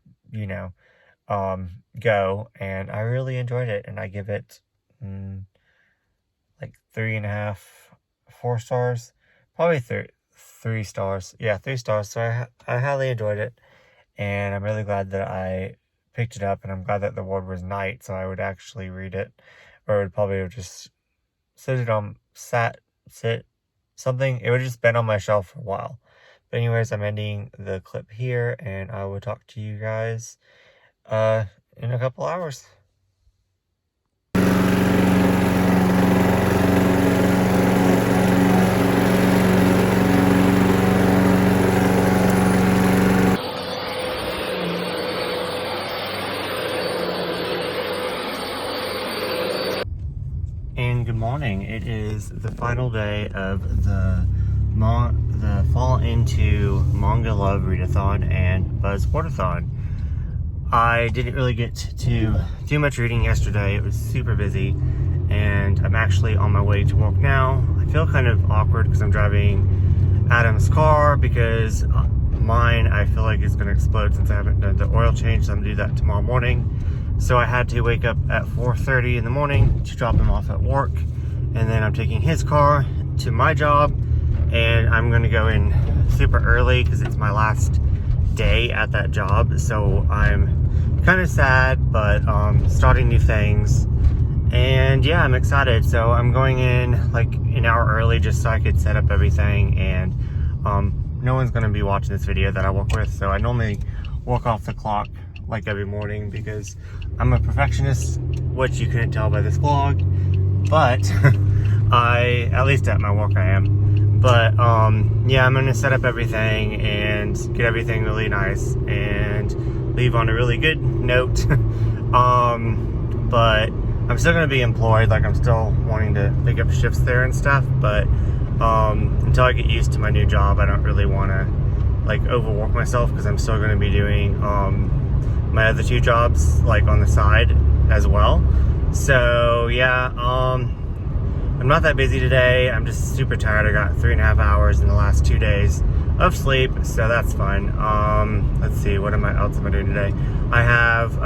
go. And I really enjoyed it. And I give it like 3.5, 4 stars. Probably 3 stars. Yeah, 3 stars. So I highly enjoyed it. And I'm really glad that I picked it up, and I'm glad that the word was night, so I would actually read it, or it would probably have just sit something. It would have just been on my shelf for a while. But anyways, I'm ending the clip here, and I will talk to you guys in a couple hours. And good morning. It is the final day of the Fall Into Manga Love Readathon and Buzzwordathon. I didn't really get to do much reading yesterday. It was super busy, and I'm actually on my way to work now. I feel kind of awkward because I'm driving Adam's car because mine, I feel like, is going to explode since I haven't done the oil change, so I'm going to do that tomorrow morning. So I had to wake up at 4:30 in the morning to drop him off at work, and then I'm taking his car to my job, and I'm going to go in super early because it's my last day at that job. So I'm kind of sad, but starting new things, and yeah, I'm excited. So I'm going in like an hour early just so I could set up everything, and no one's going to be watching this video that I work with, so I normally walk off the clock like every morning because I'm a perfectionist, which you couldn't tell by this vlog, but at least at my work I am. But yeah, I'm gonna set up everything and get everything really nice and leave on a really good note. But I'm still gonna be employed, like I'm still wanting to pick up shifts there and stuff, but until I get used to my new job, I don't really want to like overwork myself because I'm still gonna be doing my other 2 jobs like on the side as well. So yeah, I'm not that busy today. I'm just super tired. I got 3.5 hours in the last 2 days of sleep, so that's fun. Let's see, what else am I doing today? I have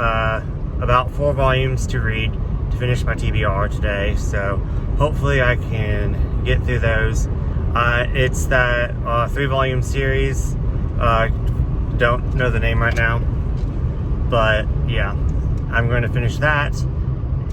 about 4 volumes to read to finish my TBR today, so hopefully I can get through those. It's that 3-volume series. Don't know the name right now, but yeah, I'm going to finish that,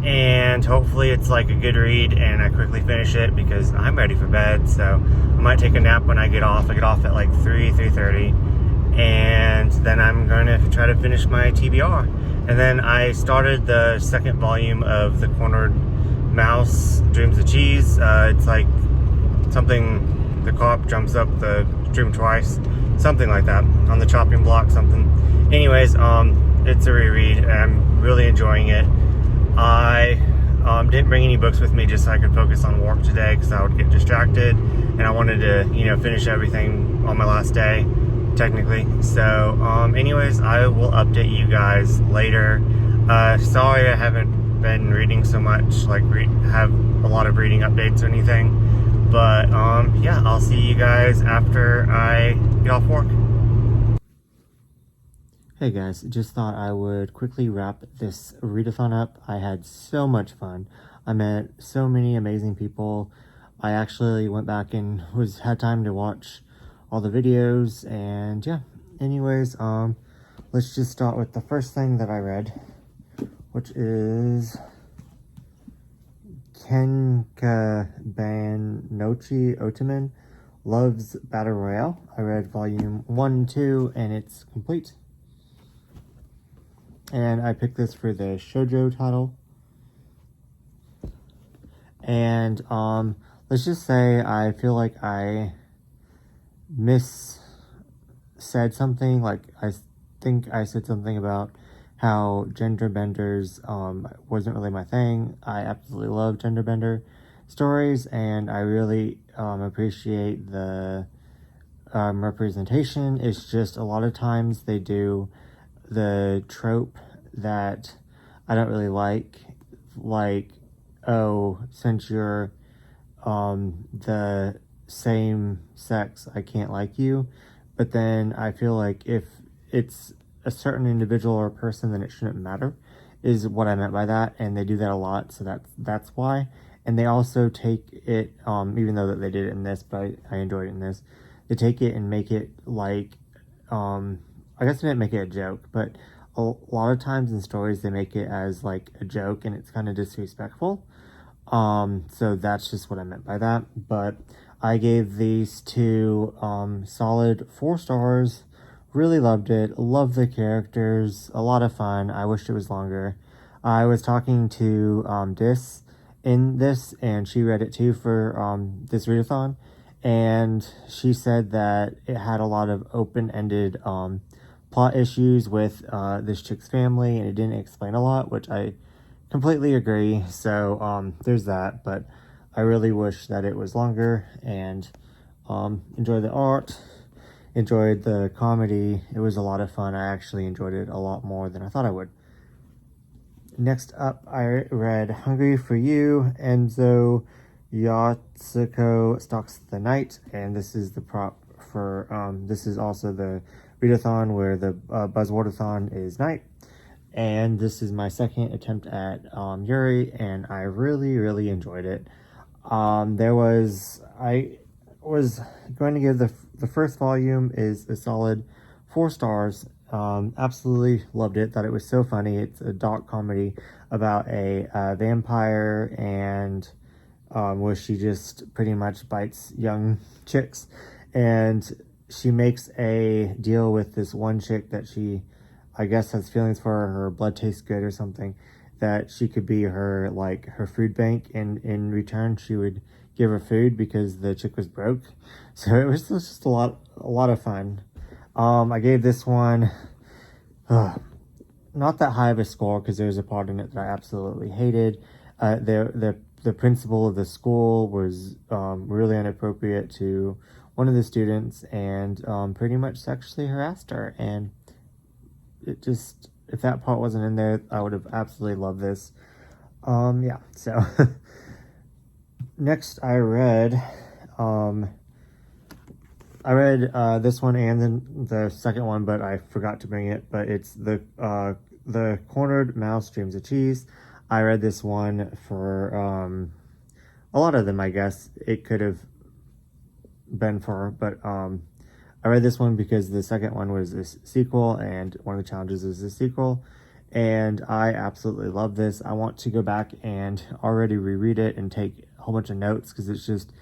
and hopefully it's like a good read and I quickly finish it because I'm ready for bed. So I might take a nap when I get off. I get off at like 3:30, and then I'm going to try to finish my TBR. And then I started the 2nd volume of The Cornered Mouse Dreams of Cheese. It's like something, the cop jumps up the dream twice, something like that, on the chopping block, something. Anyways, it's a reread, and I'm really enjoying it. I didn't bring any books with me just so I could focus on work today because I would get distracted, and I wanted to, finish everything on my last day, technically. So, anyways, I will update you guys later. Sorry I haven't been reading so much, like have a lot of reading updates or anything, but yeah, I'll see you guys after I get off work. Hey guys, just thought I would quickly wrap this readathon up. I had so much fun. I met so many amazing people. I actually went back and had time to watch all the videos, and yeah. Anyways, let's just start with the first thing that I read, which is Kenka Nochi Otaman Loves Battle Royale. I read volume 1 and 2, and it's complete. And I picked this for the shoujo title. And let's just say I feel like I said something. Like I think I said something about how gender benders wasn't really my thing. I absolutely love gender bender. stories, and I really appreciate the representation. It's just a lot of times they do the trope that I don't really like, oh, since you're the same sex, I can't like you. But then I feel like if it's a certain individual or person, then it shouldn't matter, is what I meant by that. And they do that a lot, so that's why. And they also take it, even though that they did it in this, but I enjoyed it in this, they take it and make it like, I guess they didn't make it a joke, but a lot of times in stories they make it as like a joke, and it's kind of disrespectful. So that's just what I meant by that. But I gave these two solid 4 stars. Really loved it. Loved the characters. A lot of fun. I wished it was longer. I was talking to Dis in this, and she read it too for this readathon, and she said that it had a lot of open-ended plot issues with this chick's family, and it didn't explain a lot, which I completely agree. So there's that, but I really wish that it was longer, and enjoyed the art, enjoyed the comedy. It was a lot of fun. I actually enjoyed it a lot more than I thought I would. Next up, I read Hungry for You, Enzo Yatsuko Stalks the Night, and this is the prop for, this is also the readathon where the Buzzwordathon is night. And this is my second attempt at Yuri, and I really enjoyed it. I was going to give the first volume is a solid 4 stars. Absolutely loved it. Thought it was so funny. It's a dark comedy about a vampire, and where she just pretty much bites young chicks, and she makes a deal with this one chick that she, I guess, has feelings for. Her blood tastes good or something, that she could be her, like, her food bank, and in return she would give her food because the chick was broke. So it was just a lot of fun. I gave this one not that high of a score, because there's a part in it that I absolutely hated. The principal of the school was really inappropriate to one of the students, and pretty much sexually harassed her, and it just, if that part wasn't in there, I would have absolutely loved this. Yeah, so next I read this one and then the second one, but I forgot to bring it, but it's the Cornered Mouse Dreams of Cheese. I read this one for a lot of them, I guess it could have been for, but I read this one because the second one was a sequel, and one of the challenges is a sequel, and I absolutely love this. I want to go back and already reread it and take a whole bunch of notes, because it's just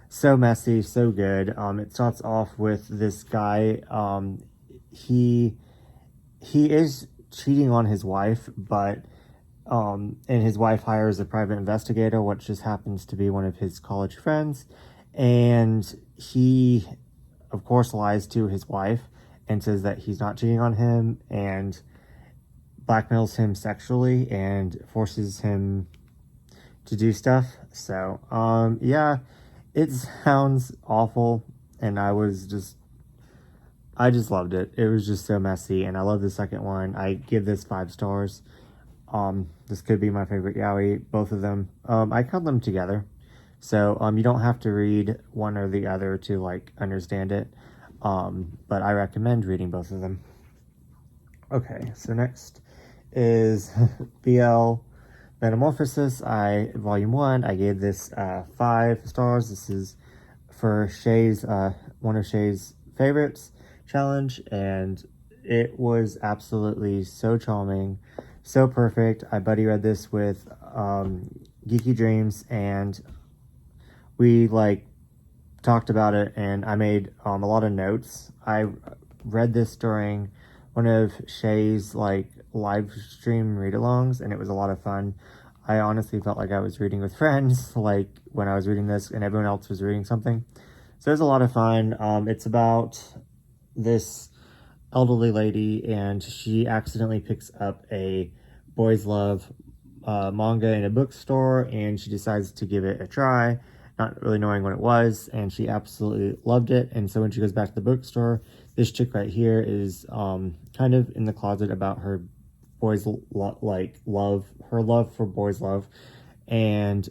so messy, so good. It starts off with this guy. He is cheating on his wife, but and his wife hires a private investigator, which just happens to be one of his college friends, and he, of course, lies to his wife and says that he's not cheating on him, and blackmails him sexually and forces him to do stuff. So yeah, it sounds awful, and I just loved it. It was just so messy, and I love the second one. I give this 5 stars. This could be my favorite yaoi, both of them. I count them together, so you don't have to read one or the other to like understand it, but I recommend reading both of them. Okay, so next is BL Metamorphosis. Volume 1, I gave this 5 stars. This is for Shae's one of Shae's favorites challenge, and it was absolutely so charming, so perfect. I buddy read this with Geeky Dreams, and we like talked about it, and I made a lot of notes. I read this during one of Shae's like live stream read-alongs, and it was a lot of fun. I honestly felt like I was reading with friends, like when I was reading this and everyone else was reading something. So it was a lot of fun. It's about this elderly lady, and she accidentally picks up a boys love manga in a bookstore, and she decides to give it a try, not really knowing what it was, and she absolutely loved it. And so when she goes back to the bookstore, this chick right here is kind of in the closet about her boys love for boys love, and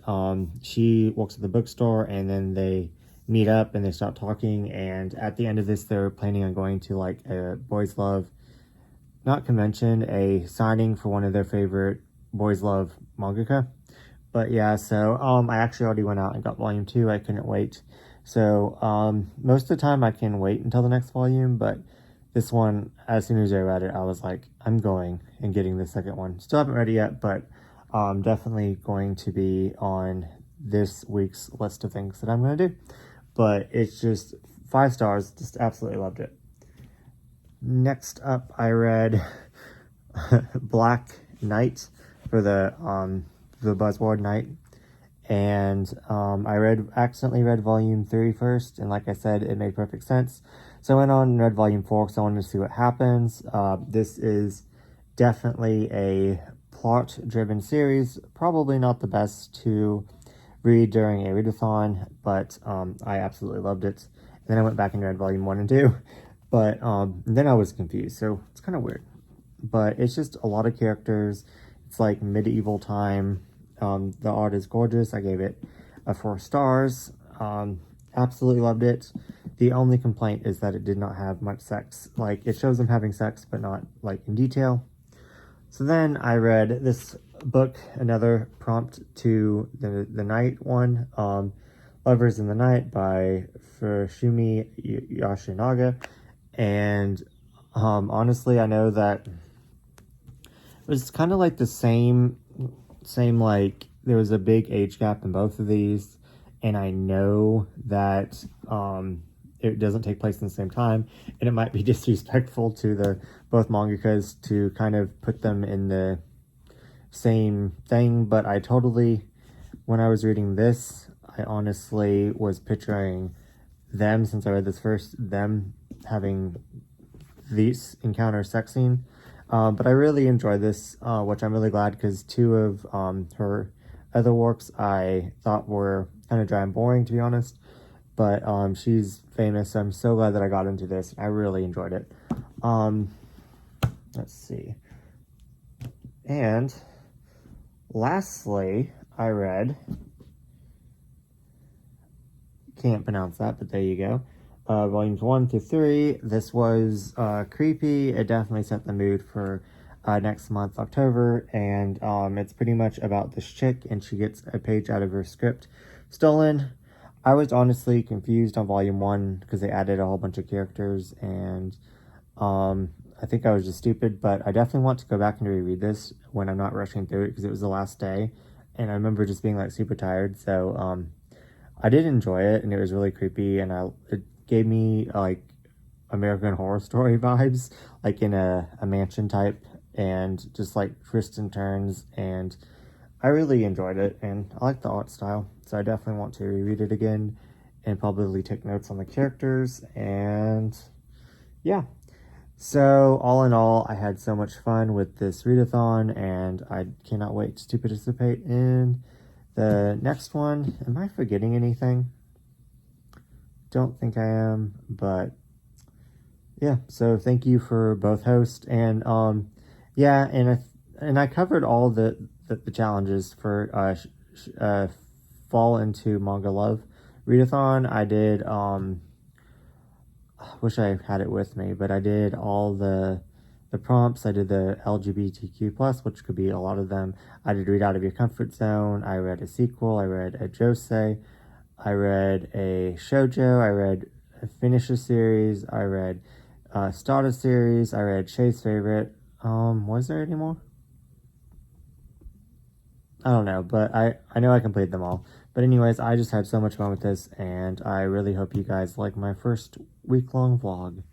she walks to the bookstore, and then they meet up and they start talking, and at the end of this they're planning on going to like a boys love, not convention, a signing for one of their favorite boys love mangaka. But yeah, so I actually already went out and got volume 2. I couldn't wait. So most of the time I can wait until the next volume, but this one, as soon as I read it, I was like, I'm going and getting the second one. Still haven't read it yet, but definitely going to be on this week's list of things that I'm going to do. But it's just 5 stars, just absolutely loved it. Next up, I read Black Knight for the Buzzword Night, and I accidentally read volume 3 first, and like I said, it made perfect sense. So I went on and read volume 4 because I wanted to see what happens. This is definitely a plot-driven series, probably not the best to read during a readathon, but I absolutely loved it. And then I went back and read volume 1 and 2, but then I was confused, so it's kind of weird. But it's just a lot of characters. It's like medieval time. The art is gorgeous. I gave it a 4 stars. Absolutely loved it. The only complaint is that it did not have much sex. Like, it shows them having sex, but not like in detail. So then I read this book, another prompt to the night one, Lovers in the Night by Fushimi Yoshinaga. And honestly, I know that it was kind of like the same like, there was a big age gap in both of these, and I know that it doesn't take place in the same time, and it might be disrespectful to the both mangakas to kind of put them in the same thing, but I totally, when I was reading this, I honestly was picturing them, since I read this first, them having these encounter sex scene. But I really enjoyed this, which I'm really glad, because 2 of her other works I thought were kind of dry and boring, to be honest. But she's famous, so I'm so glad that I got into this. I really enjoyed it. Let's see. And lastly, I read, can't pronounce that, but there you go. Volumes 1 through 3. This was creepy. It definitely set the mood for next month, October, and it's pretty much about this chick, and she gets a page out of her script stolen. I was honestly confused on volume 1 because they added a whole bunch of characters, and I think I was just stupid, but I definitely want to go back and reread this when I'm not rushing through it, because it was the last day, and I remember just being like super tired. So I did enjoy it, and it was really creepy, and it gave me like American Horror Story vibes, like in a mansion type, and just like twists and turns, and I really enjoyed it, and I like the art style, so I definitely want to reread it again and probably take notes on the characters. And yeah, so all in all, I had so much fun with this readathon, and I cannot wait to participate in the next one. Am I forgetting anything? Don't think I am, but yeah, so thank you for both hosts. And yeah, and I covered all the challenges for FallIntoMangaLove readathon. I did I wish I had it with me, but I did all the prompts. I did the LGBTQ+, which could be a lot of them. I did Read Out of Your Comfort Zone. I read a sequel. I read a josei. I read a shoujo. I read Finish a Series. I read Start a Series. I read Shay's Favorite. Was there any more? I don't know, but I know I completed them all. But anyways, I just had so much fun with this, and I really hope you guys like my first week-long vlog.